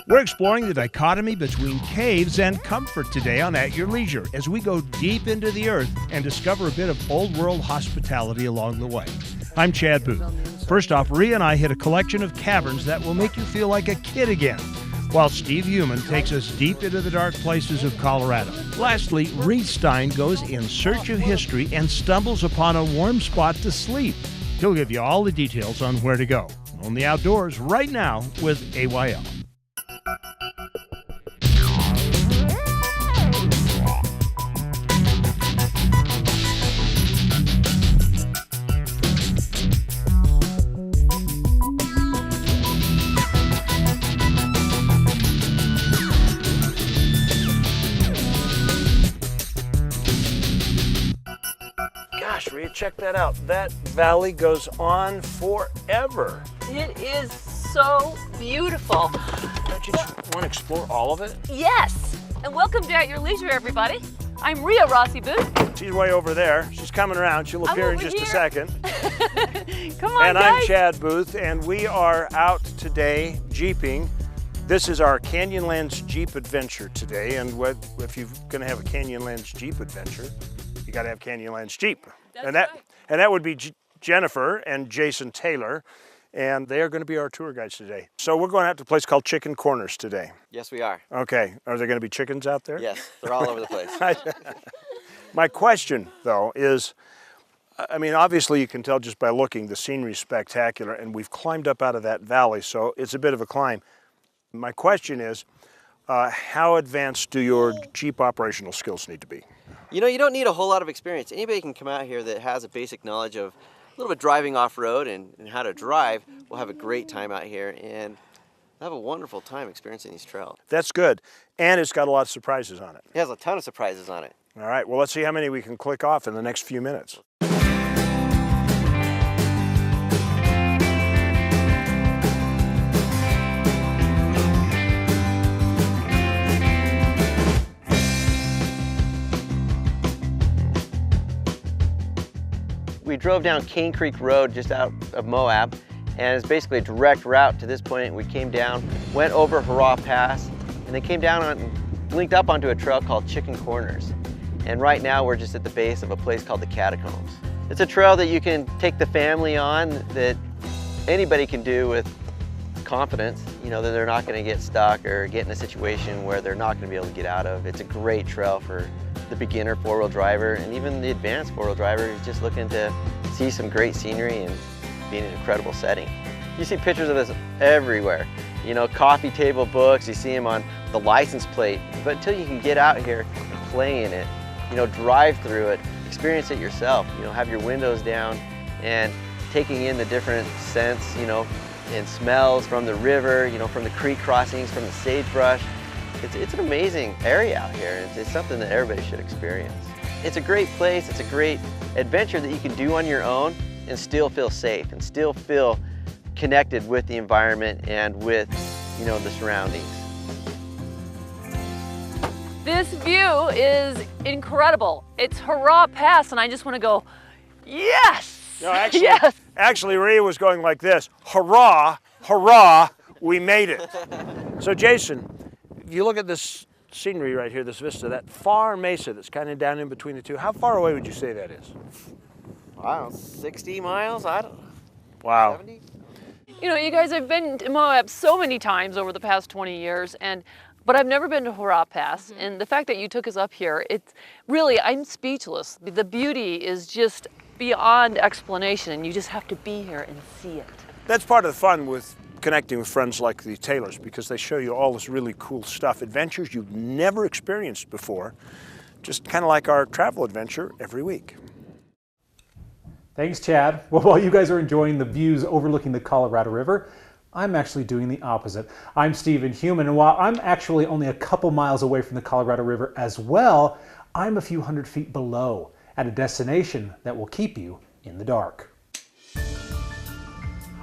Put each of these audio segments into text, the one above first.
We're exploring the dichotomy between caves and comfort today on At Your Leisure as we go deep into the earth and discover a bit of old world hospitality along the way. I'm Chad Booth. First off, Rhea and I hit a collection of caverns that will make you feel like a kid again, while Steve Human takes us deep into the dark places of Colorado. Lastly, Reece goes in search of history and stumbles upon a warm spot to sleep. He'll give you all the details on where to go. On the outdoors right now with AYL. Gosh, Rhea, check that out. That valley goes on forever. It is so beautiful. Don't you just want to explore all of it? Yes, and welcome to At Your Leisure, everybody. I'm Rhea Rossi Booth. She's way over there. She's coming around. She'll appear in just a second. Come on, and guys. I'm Chad Booth, and we are out today jeeping. This is our Canyonlands Jeep Adventure today, and if you're going to have a Canyonlands Jeep Adventure, you got to have Canyonlands Jeep. That's right. And that would be Jennifer and Jason Taylor, and they are going to be our tour guides today. So we're going out to a place called Chicken Corners today. Yes, we are. Okay, are there going to be chickens out there? Yes, they're all over the place. My question, though, is, I mean, obviously you can tell just by looking, the scenery is spectacular, and we've climbed up out of that valley, so it's a bit of a climb. My question is, how advanced do your Jeep operational skills need to be? You know, you don't need a whole lot of experience. Anybody can come out here that has a basic knowledge of a little bit driving off-road and how to drive will have a great time out here and have a wonderful time experiencing these trails. That's good. And it's got a lot of surprises on it. It has a ton of surprises on it. All right, well, let's see how many we can click off in the next few minutes. We drove down Cane Creek Road just out of Moab, and it's basically a direct route to this point. We came down, went over Hurrah Pass, and then came down and linked up onto a trail called Chicken Corners. And right now we're just at the base of a place called the Catacombs. It's a trail that you can take the family on, that anybody can do with confidence, you know, that they're not going to get stuck or get in a situation where they're not going to be able to get out of. It's a great trail for the beginner four-wheel driver and even the advanced four-wheel driver who's just looking to see some great scenery and be in an incredible setting. You see pictures of this everywhere. You know, coffee table books, you see them on the license plate, but until you can get out here and play in it, you know, drive through it, experience it yourself, you know, have your windows down and taking in the different scents, you know, and smells from the river, you know, from the creek crossings, from the sagebrush. It's an amazing area out here. It's something that everybody should experience. It's a great place. It's a great adventure that you can do on your own and still feel safe and still feel connected with the environment and with, you know, the surroundings. This view is incredible. It's Hurrah Pass, and I just want to go, yes! No, actually, yes! Actually, Rhea was going like this: hurrah, hurrah, we made it. So Jason, if you look at this scenery right here, this vista, that far mesa that's kind of down in between the two, how far away would you say that is? I don't know, 60 miles? I don't know. Wow. 70? You know, you guys have been to Moab so many times over the past 20 years, but I've never been to Hurrah Pass, and the fact that you took us up here, it's really, I'm speechless. The beauty is just beyond explanation, and you just have to be here and see it. That's part of the fun with connecting with friends like the Taylors, because they show you all this really cool stuff, adventures you've never experienced before, just kind of like our travel adventure every week. Thanks, Chad. Well, while you guys are enjoying the views overlooking the Colorado River, I'm actually doing the opposite. I'm Stephen Human, and while I'm actually only a couple miles away from the Colorado River as well, I'm a few hundred feet below at a destination that will keep you in the dark.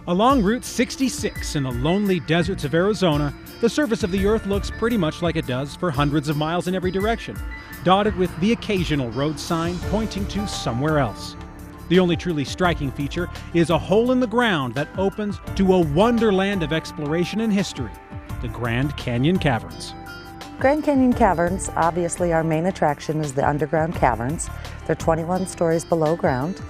Along Route 66 in the lonely deserts of Arizona, the surface of the Earth looks pretty much like it does for hundreds of miles in every direction, dotted with the occasional road sign pointing to somewhere else. The only truly striking feature is a hole in the ground that opens to a wonderland of exploration and history, the Grand Canyon Caverns. Grand Canyon Caverns, obviously our main attraction is the underground caverns. They're 21 stories below ground.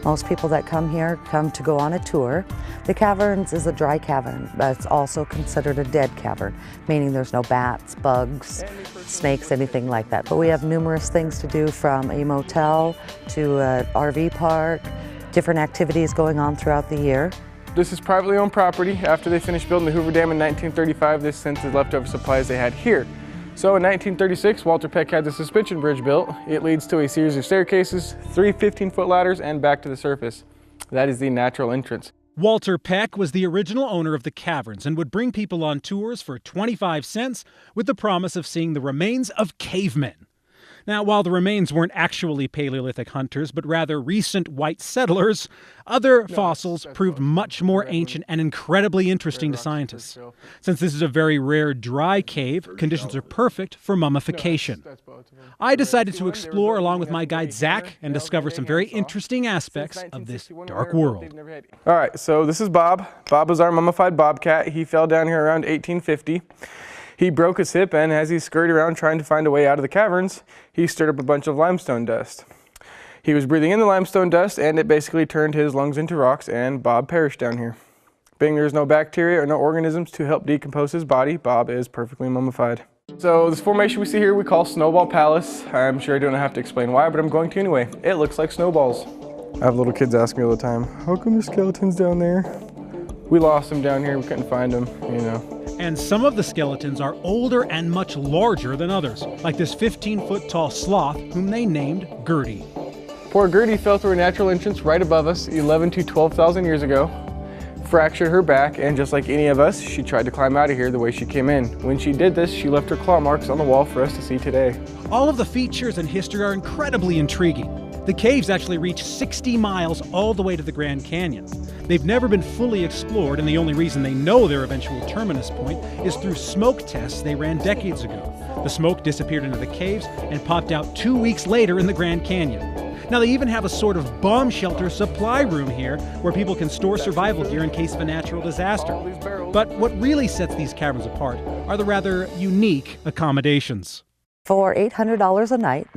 Most people that come here come to go on a tour. The caverns is a dry cavern, but it's also considered a dead cavern, meaning there's no bats, bugs, snakes, anything like that. But we have numerous things to do, from a motel to an RV park, different activities going on throughout the year. This is privately owned property. After they finished building the Hoover Dam in 1935, this sent the leftover supplies they had here. So in 1936, Walter Peck had the suspension bridge built. It leads to a series of staircases, 3 15-foot ladders, and back to the surface. That is the natural entrance. Walter Peck was the original owner of the caverns and would bring people on tours for 25 cents with the promise of seeing the remains of cavemen. Now, while the remains weren't actually Paleolithic hunters, but rather recent white settlers, other fossils proved much more ancient and incredibly interesting to scientists. Since this is a very rare dry cave, conditions are perfect for mummification. I decided to explore along with my guide Zach and discover some very interesting aspects of this dark world. All right, so this is Bob. Bob was our mummified bobcat. He fell down here around 1850. He broke his hip, and as he scurried around trying to find a way out of the caverns, he stirred up a bunch of limestone dust. He was breathing in the limestone dust, and it basically turned his lungs into rocks, and Bob perished down here. Being there's no bacteria or no organisms to help decompose his body, Bob is perfectly mummified. So this formation we see here we call Snowball Palace. I'm sure I don't have to explain why, but I'm going to anyway. It looks like snowballs. I have little kids ask me all the time, how come the skeleton's down there? We lost them down here, we couldn't find them, you know. And some of the skeletons are older and much larger than others, like this 15-foot tall sloth whom they named Gertie. Poor Gertie fell through a natural entrance right above us 11 to 12,000 years ago, fractured her back, and just like any of us, she tried to climb out of here the way she came in. When she did this, she left her claw marks on the wall for us to see today. All of the features and history are incredibly intriguing. The caves actually reach 60 miles all the way to the Grand Canyon. They've never been fully explored, and the only reason they know their eventual terminus point is through smoke tests they ran decades ago. The smoke disappeared into the caves and popped out 2 weeks later in the Grand Canyon. Now they even have a sort of bomb shelter supply room here where people can store survival gear in case of a natural disaster. But what really sets these caverns apart are the rather unique accommodations. For $800 a night,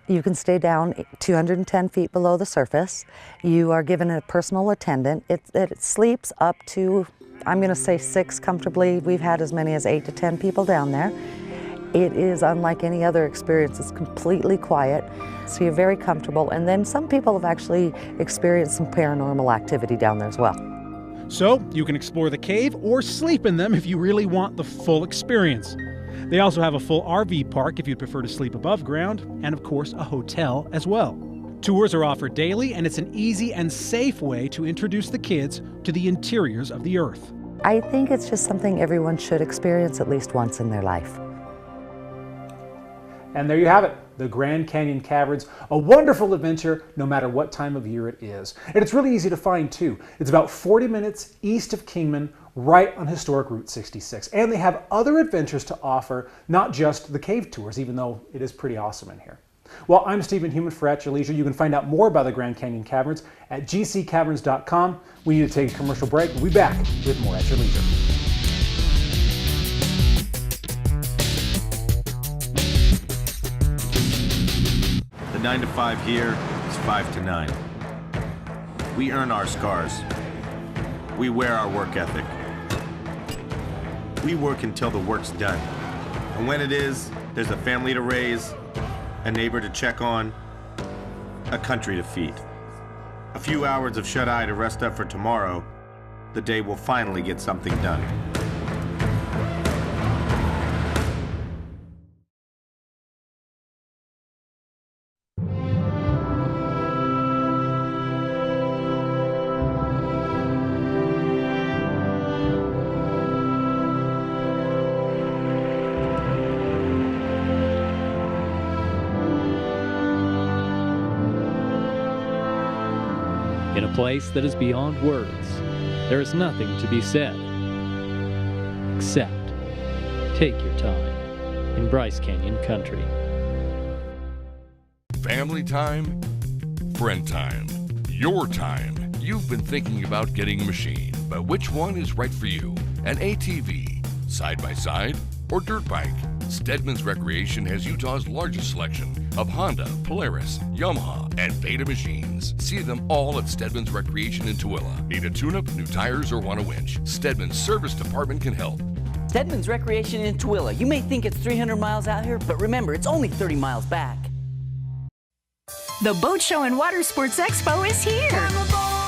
you can stay down 210 feet below the surface. You are given a personal attendant. It sleeps up to, I'm going to say 6 comfortably. We've had as many as 8 to 10 people down there. It is unlike any other experience. It's completely quiet, so you're very comfortable. And then some people have actually experienced some paranormal activity down there as well. So you can explore the cave or sleep in them if you really want the full experience. They also have a full RV park if you'd prefer to sleep above ground, and of course a hotel as well. Tours are offered daily, and it's an easy and safe way to introduce the kids to the interiors of the earth. I think it's just something everyone should experience at least once in their life. And there you have it, the Grand Canyon Caverns, a wonderful adventure no matter what time of year it is. And it's really easy to find too. It's about 40 minutes east of Kingman, right on historic Route 66. And they have other adventures to offer, not just the cave tours, even though it is pretty awesome in here. Well, I'm Stephen Human for At Your Leisure. You can find out more about the Grand Canyon Caverns at gccaverns.com. We need to take a commercial break. We'll be back with more At Your Leisure. The 9 to 5 here is 5 to 9. We earn our scars. We wear our work ethic. We work until the work's done. And when it is, there's a family to raise, a neighbor to check on, a country to feed. A few hours of shut-eye to rest up for tomorrow, the day will finally get something done. In a place that is beyond words, there is nothing to be said, except take your time in Bryce Canyon country. Family time, friend time, your time. You've been thinking about getting a machine, but which one is right for you? An ATV, side by side, or dirt bike. Stedman's Recreation has Utah's largest selection of Honda, Polaris, Yamaha, and Beta machines. See them all at Stedman's Recreation in Tooele. Need a tune-up, new tires, or want a winch? Stedman's Service Department can help. Stedman's Recreation in Tooele. You may think it's 300 miles out here, but remember, it's only 30 miles back. The Boat Show and Water Sports Expo is here.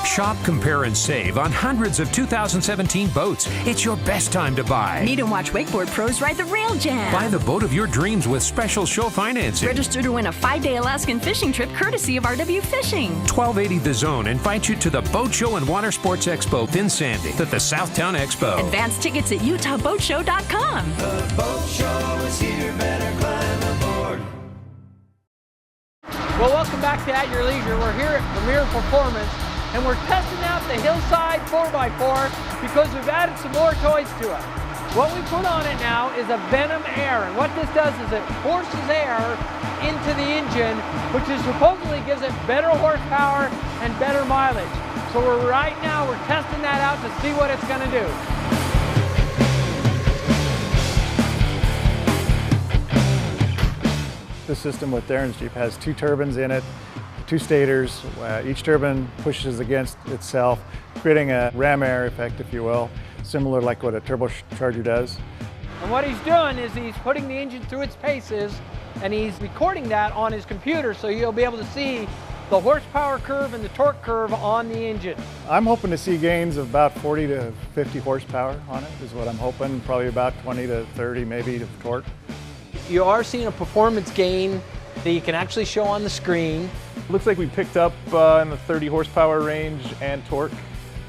Shop, compare, and save on hundreds of 2017 boats. It's your best time to buy. Meet and watch wakeboard pros ride the Rail Jam. Buy the boat of your dreams with special show financing. Register to win a 5-day Alaskan fishing trip courtesy of RW Fishing. 1280 The Zone invites you to the Boat Show and Water Sports Expo in Sandy at the Southtown Expo. Advance tickets at utahboatshow.com. The boat show is here, better climb aboard. Well, welcome back to At Your Leisure. We're here at Premier Performance, and we're testing out the Hillside 4x4 because we've added some more toys to it. What we put on it now is a Venomaire, and what this does is it forces air into the engine, which is supposedly gives it better horsepower and better mileage. So right now we're testing that out to see what it's going to do. The system with Darren's Jeep has 2 turbines in it, 2 stators. Each turbine pushes against itself, creating a ram air effect, if you will, similar like what a turbocharger does. And what he's doing is he's putting the engine through its paces, and he's recording that on his computer, so you'll be able to see the horsepower curve and the torque curve on the engine. I'm hoping to see gains of about 40 to 50 horsepower on it, is what I'm hoping. Probably about 20 to 30 maybe of torque. You are seeing a performance gain that you can actually show on the screen. Looks like we picked up in the 30 horsepower range and torque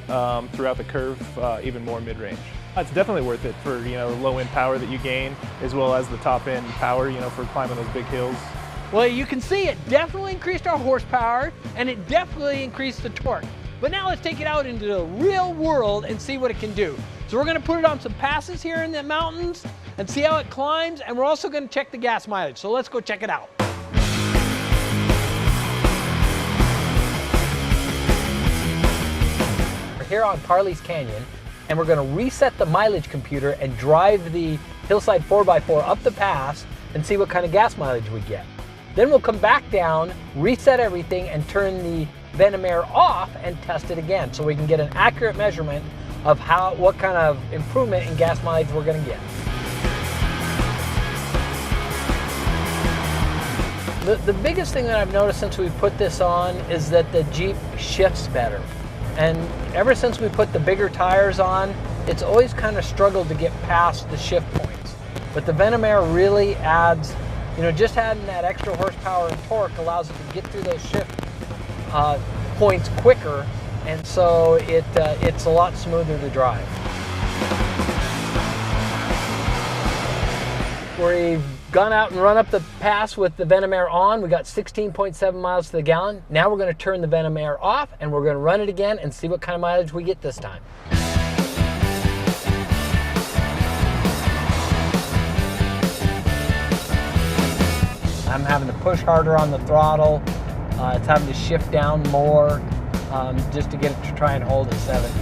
throughout the curve, even more mid-range. It's definitely worth it for low-end power that you gain, as well as the top-end power for climbing those big hills. Well, you can see it definitely increased our horsepower, and it definitely increased the torque. But now let's take it out into the real world and see what it can do. So we're going to put it on some passes here in the mountains and see how it climbs, and we're also going to check the gas mileage. So let's go check it out. We're here on Parley's Canyon, and we're going to reset the mileage computer and drive the Hillside 4x4 up the pass and see what kind of gas mileage we get. Then we'll come back down, reset everything, and turn the Venomaire off and test it again so we can get an accurate measurement of what kind of improvement in gas mileage we're going to get. The biggest thing that I've noticed since we put this on is that the Jeep shifts better. And ever since we put the bigger tires on, it's always kind of struggled to get past the shift points. But the Venomaire really adds, just adding that extra horsepower and torque allows it to get through those shift points quicker, and so it's a lot smoother to drive. We've gone out and run up the pass with the Venomaire on. We got 16.7 miles to the gallon. Now we're going to turn the Venomaire off, and we're going to run it again and see what kind of mileage we get this time. I'm having to push harder on the throttle. It's having to shift down more just to get it to try and hold at 70.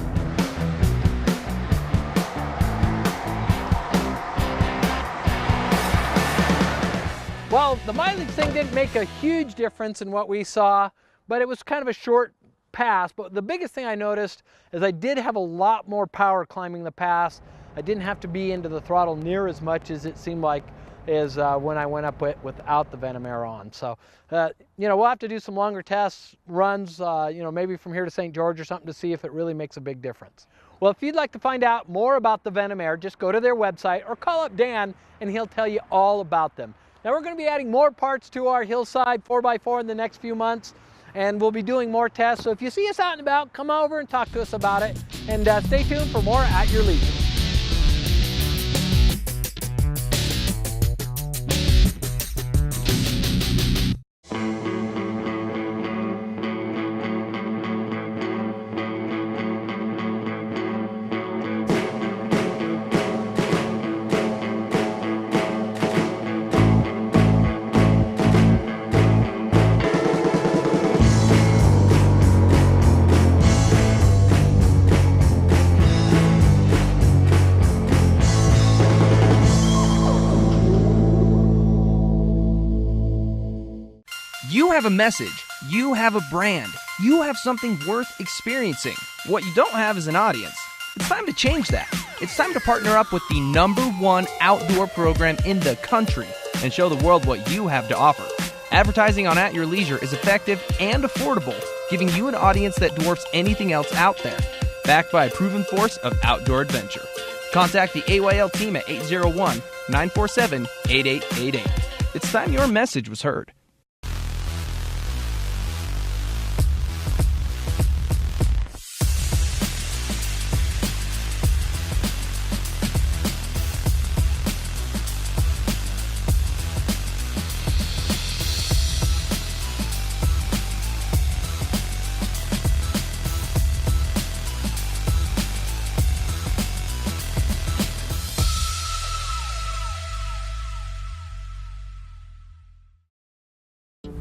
Well, the mileage thing didn't make a huge difference in what we saw, but it was kind of a short pass. But the biggest thing I noticed is I did have a lot more power climbing the pass. I didn't have to be into the throttle near as much as it seemed like is when I went up without the Venomaire on. So, we'll have to do some longer tests, runs, maybe from here to St. George or something to see if it really makes a big difference. Well, if you'd like to find out more about the Venomaire, just go to their website or call up Dan and he'll tell you all about them. Now we're going to be adding more parts to our Hillside 4x4 in the next few months, and we'll be doing more tests. So if you see us out and about, come over and talk to us about it, and stay tuned for more At Your Leisure. You have a message. You have a brand. You have something worth experiencing. What you don't have is an audience. It's time to change that. It's time to partner up with the #1 outdoor program in the country and show the world what you have to offer. Advertising on At Your Leisure is effective and affordable, giving you an audience that dwarfs anything else out there. Backed by a proven force of outdoor adventure. Contact the AYL team at 801-947-8888. It's time your message was heard.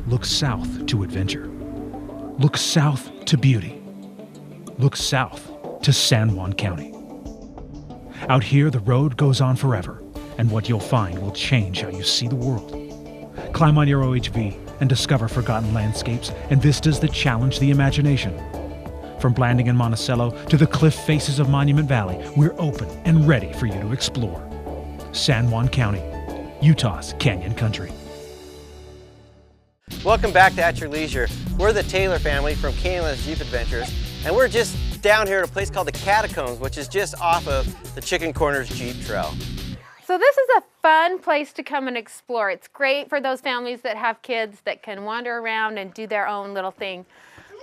Look south to adventure. Look south to beauty. Look south to San Juan County. Out here, the road goes on forever, and what you'll find will change how you see the world. Climb on your OHV and discover forgotten landscapes and vistas that challenge the imagination. From Blanding and Monticello to the cliff faces of Monument Valley, we're open and ready for you to explore. San Juan County, Utah's Canyon Country. Welcome back to At Your Leisure. We're the Taylor family from Canyonlands Jeep Adventures, and we're just down here at a place called the Catacombs, which is just off of the Chicken Corners Jeep Trail. So this is a fun place to come and explore. It's great for those families that have kids that can wander around and do their own little thing.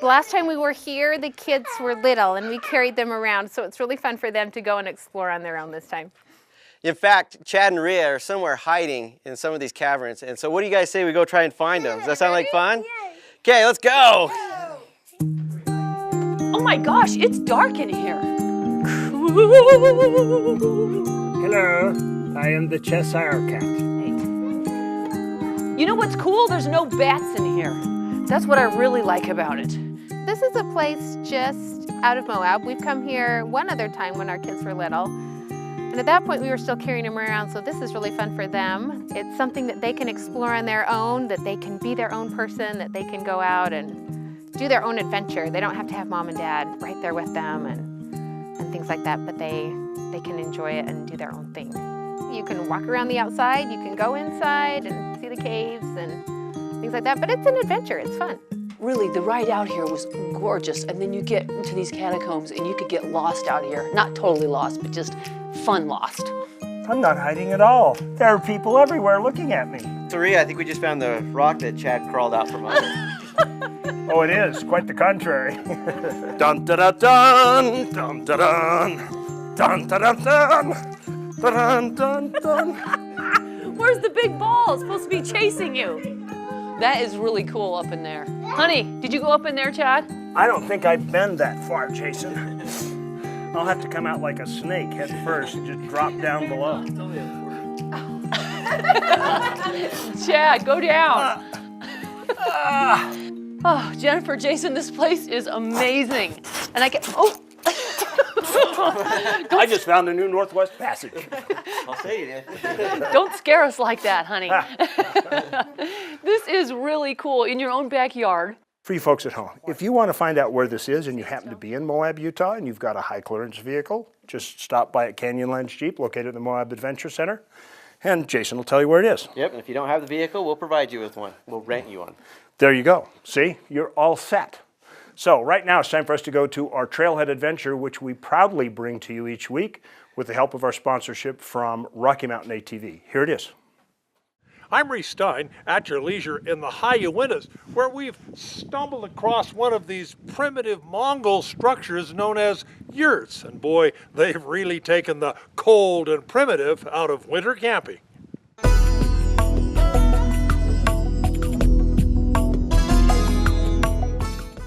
The last time we were here, the kids were little and we carried them around, so it's really fun for them to go and explore on their own this time. In fact, Chad and Rhea are somewhere hiding in some of these caverns, and so what do you guys say we go try and find them? Does that sound like fun? Okay, let's go! Oh my gosh, it's dark in here. Hello, I am the Cheshire Cat. You know what's cool? There's no bats in here. That's what I really like about it. This is a place just out of Moab. We've come here one other time when our kids were little. And at that point, we were still carrying them around, so this is really fun for them. It's something that they can explore on their own, that they can be their own person, that they can go out and do their own adventure. They don't have to have mom and dad right there with them and things like that, but they can enjoy it and do their own thing. You can walk around the outside, you can go inside and see the caves and things like that, but it's an adventure, it's fun. Really, the ride out here was gorgeous, and then you get into these catacombs and you could get lost out here. Not totally lost, but just fun lost. I'm not hiding at all. There are people everywhere looking at me. So Rhea, I think we just found the rock that Chad crawled out from under. Oh, it is. Quite the contrary. Dun da da dun, dun da dun, dun da da dun, dun dun dun. Where's the big ball? It's supposed to be chasing you. That is really cool up in there. Honey, did you go up in there, Chad? I don't think I've been that far, Jason. I'll have to come out like a snake head first and just drop down below. Chad, go down. Oh, Jennifer, Jason, this place is amazing. And I can, I just found a new Northwest Passage. I'll say you did. Don't scare us like that, honey. This is really cool in your own backyard. For you folks at home, if you want to find out where this is and you happen to be in Moab, Utah, and you've got a high clearance vehicle, just stop by at Canyonlands Jeep, located at the Moab Adventure Center, and Jason will tell you where it is. Yep, and if you don't have the vehicle, we'll provide you with one. We'll rent you one. There you go. See, you're all set. So right now it's time for us to go to our Trailhead Adventure, which we proudly bring to you each week with the help of our sponsorship from Rocky Mountain ATV. Here it is. I'm Reece at your leisure in the High Uintas, where we've stumbled across one of these primitive Mongol structures known as yurts. And boy, they've really taken the cold and primitive out of winter camping.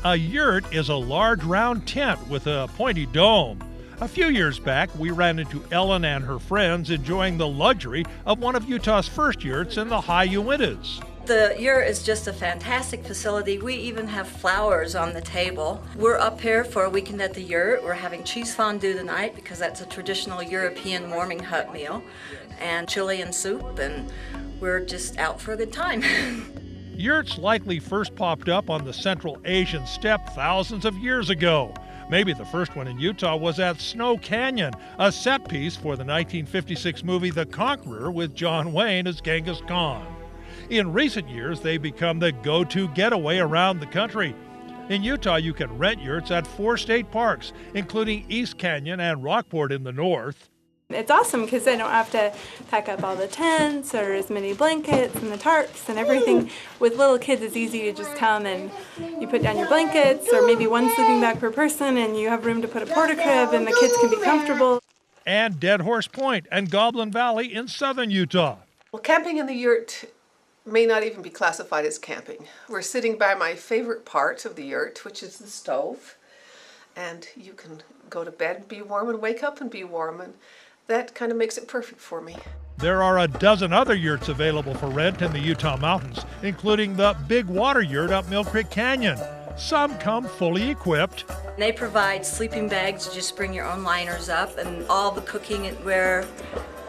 A yurt is a large round tent with a pointy dome. A few years back, we ran into Ellen and her friends enjoying the luxury of one of Utah's first yurts in the High Uintas. The Yurt is just a fantastic facility. We even have flowers on the table. We're up here for a weekend at the Yurt. We're having cheese fondue tonight because that's a traditional European warming hut meal, and chili and soup, and we're just out for a good time. Yurts likely first popped up on the Central Asian steppe thousands of years ago. Maybe the first one in Utah was at Snow Canyon, a set piece for the 1956 movie The Conqueror with John Wayne as Genghis Khan. In recent years, they've become the go-to getaway around the country. In Utah, you can rent yurts at 4 state parks, including East Canyon and Rockport in the north. It's awesome because I don't have to pack up all the tents or as many blankets and the tarps and everything. With little kids, it's easy to just come and you put down your blankets or maybe one sleeping bag per person and you have room to put a porta crib and the kids can be comfortable. And Dead Horse Point and Goblin Valley in southern Utah. Well, camping in the yurt may not even be classified as camping. We're sitting by my favorite part of the yurt, which is the stove. And you can go to bed and be warm and wake up and be warm, and that kind of makes it perfect for me. There are a dozen other yurts available for rent in the Utah mountains, including the Big Water Yurt up Mill Creek Canyon. Some come fully equipped. They provide sleeping bags, you just bring your own liners up, and all the cooking and ware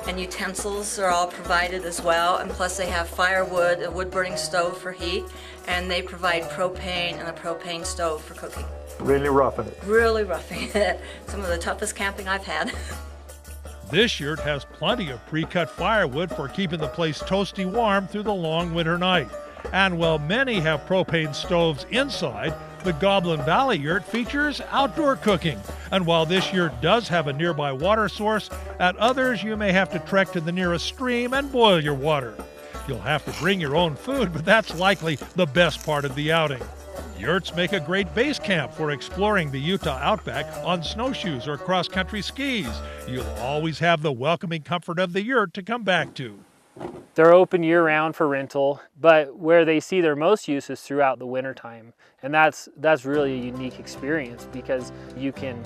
and utensils are all provided as well, and plus they have firewood, a wood-burning stove for heat, and they provide propane and a propane stove for cooking. Really roughing it. Really roughing it. Some of the toughest camping I've had. This yurt has plenty of pre-cut firewood for keeping the place toasty warm through the long winter night. And while many have propane stoves inside, the Goblin Valley Yurt features outdoor cooking. And while this yurt does have a nearby water source, at others you may have to trek to the nearest stream and boil your water. You'll have to bring your own food, but that's likely the best part of the outing. Yurts make a great base camp for exploring the Utah outback on snowshoes or cross-country skis. You'll always have the welcoming comfort of the yurt to come back to. They're open year-round for rental, but where they see their most use is throughout the wintertime. And that's really a unique experience because you can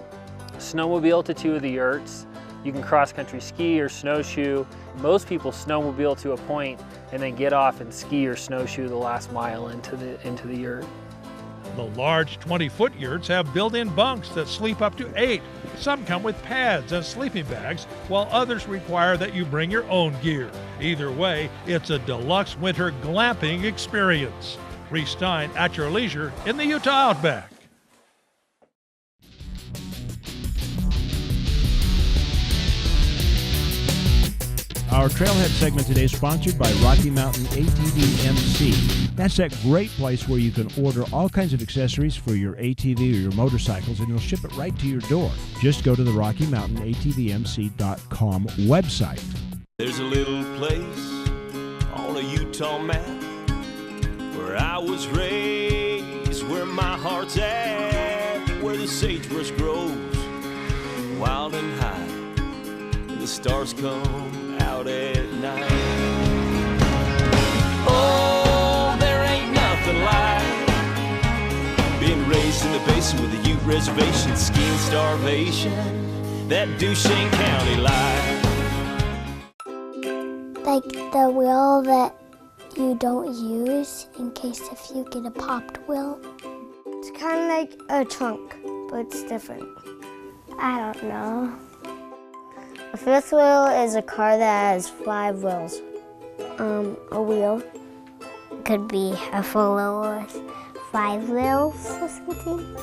snowmobile to 2 of the yurts, you can cross-country ski or snowshoe. Most people snowmobile to a point and then get off and ski or snowshoe the last mile into the yurt. The large 20-foot yurts have built-in bunks that sleep up to 8. Some come with pads and sleeping bags, while others require that you bring your own gear. Either way, it's a deluxe winter glamping experience. Reece Stein at your leisure in the Utah Outback. Our Trailhead segment today is sponsored by Rocky Mountain ATV MC. That's that great place where you can order all kinds of accessories for your ATV or your motorcycles, and they'll ship it right to your door. Just go to the Rocky Mountain ATVMC.com website. There's a little place on a Utah map where I was raised, where my heart's at, where the sagebrush grows wild and high, and the stars come out at night. Oh, there ain't nothing like being raised in the basin with a Ute reservation, skiing starvation, that Duchesne County life. Like the wheel that you don't use in case if you get a popped wheel. It's kind of like a trunk, but it's different. I don't know. A fifth wheel is a car that has 5 wheels. A wheel could be a full wheel with 5 wheels or something.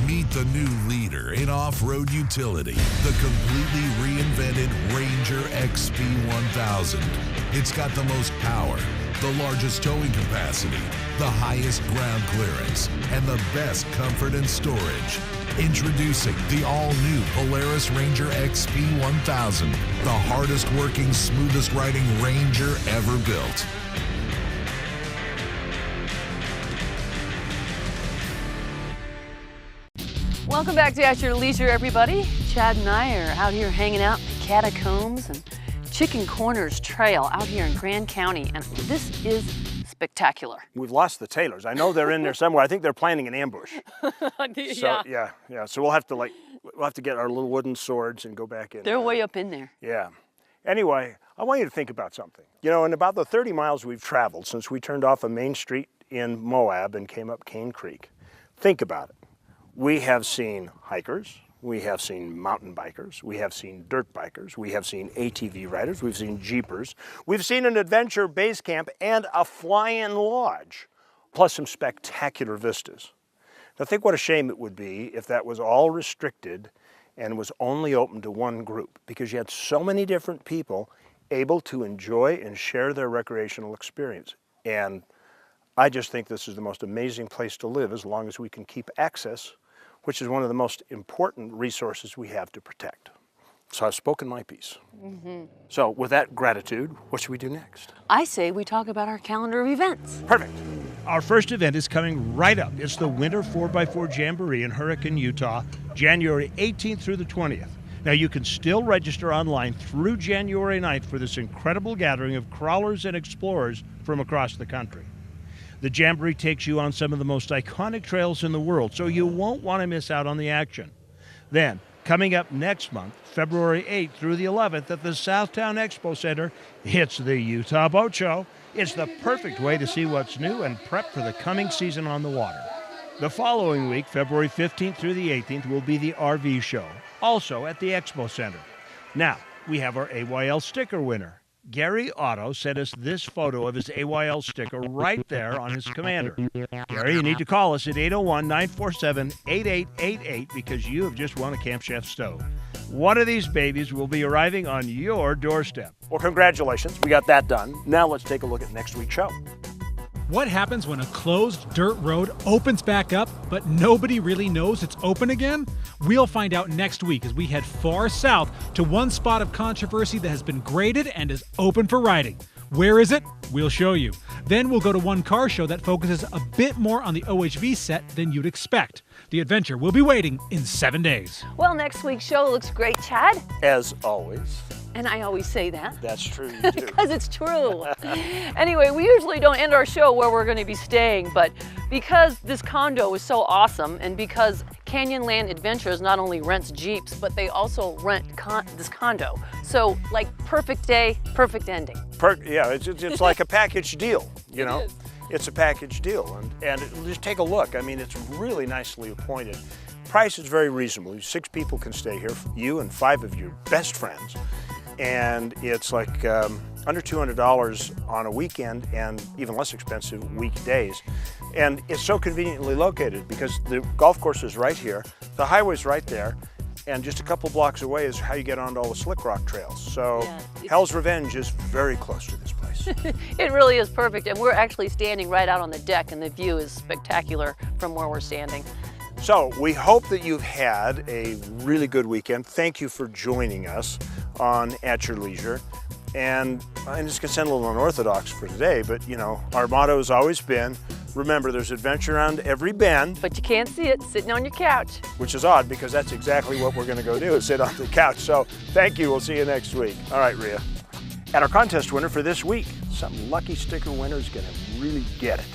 Meet the new leader in off-road utility, the completely reinvented Ranger XP 1000. It's got the most power, the largest towing capacity, the highest ground clearance, and the best comfort and storage. Introducing the all-new Polaris Ranger XP 1000, the hardest working, smoothest riding Ranger ever built. Welcome back to At Your Leisure, everybody. Chad and I are out here hanging out in the catacombs and Chicken Corners Trail out here in Grand County, and this is spectacular. We've lost the Taylors. I know they're in there somewhere. I think they're planning an ambush. So, yeah. So we'll have to get our little wooden swords and go back in. They're way up in there. Yeah. Anyway, I want you to think about something. You know, in about the 30 miles we've traveled since we turned off a main street in Moab and came up Cane Creek, think about it. We have seen hikers, we have seen mountain bikers, we have seen dirt bikers, we have seen ATV riders, we've seen jeepers, we've seen an adventure base camp and a fly-in lodge, plus some spectacular vistas. Now think what a shame it would be if that was all restricted and was only open to one group, because you had so many different people able to enjoy and share their recreational experience. And I just think this is the most amazing place to live as long as we can keep access, which is one of the most important resources we have to protect. So I've spoken my piece. So with that gratitude, what should we do next? I say we talk about our calendar of events. Perfect. Our first event is coming right up. It's the Winter 4x4 Jamboree in Hurricane, Utah, January 18th through the 20th. Now you can still register online through January 9th for this incredible gathering of crawlers and explorers from across the country. The Jamboree takes you on some of the most iconic trails in the world, so you won't want to miss out on the action. Then, coming up next month, February 8th through the 11th at the Southtown Expo Center, it's the Utah Boat Show. It's the perfect way to see what's new and prep for the coming season on the water. The following week, February 15th through the 18th, will be the RV Show, also at the Expo Center. Now, we have our AYL sticker winner. Gary Otto sent us this photo of his AYL sticker right there on his Commander. Gary, you need to call us at 801-947-8888 because you have just won a Camp Chef stove. One of these babies will be arriving on your doorstep. Well, congratulations. We got that done. Now let's take a look at next week's show. What happens when a closed dirt road opens back up, but nobody really knows it's open again? We'll find out next week as we head far south to one spot of controversy that has been graded and is open for riding. Where is it? We'll show you. Then we'll go to one car show that focuses a bit more on the OHV set than you'd expect. The adventure will be waiting in 7 days. Well, next week's show looks great, Chad. As always. And I always say that. That's true, you do. Because it's true. Anyway, we usually don't end our show where we're going to be staying, but because this condo is so awesome and because Canyonlands Adventures not only rents Jeeps, but they also rent this condo. So, like, perfect day, perfect ending. Yeah, it's like a package deal, you know? It's a package deal, and just take a look. I mean, it's really nicely appointed. Price is very reasonable. 6 people can stay here, you and 5 of your best friends. And it's like under $200 on a weekend and even less expensive weekdays. And it's so conveniently located because the golf course is right here, the highway's right there, and just a couple blocks away is how you get onto all the slick rock trails. So Hell's Revenge is very close to this place. It really is perfect, and we're actually standing right out on the deck, and the view is spectacular from where we're standing. So we hope that you've had a really good weekend. Thank you for joining us on At Your Leisure. And I'm just gonna sound a little unorthodox for today, but you know, our motto has always been, remember there's adventure around every bend. But you can't see it sitting on your couch. Which is odd because that's exactly what we're gonna go do, is sit on the couch. So thank you, we'll see you next week. All right, Rhea. And our contest winner for this week, some lucky sticker winner is gonna really get it.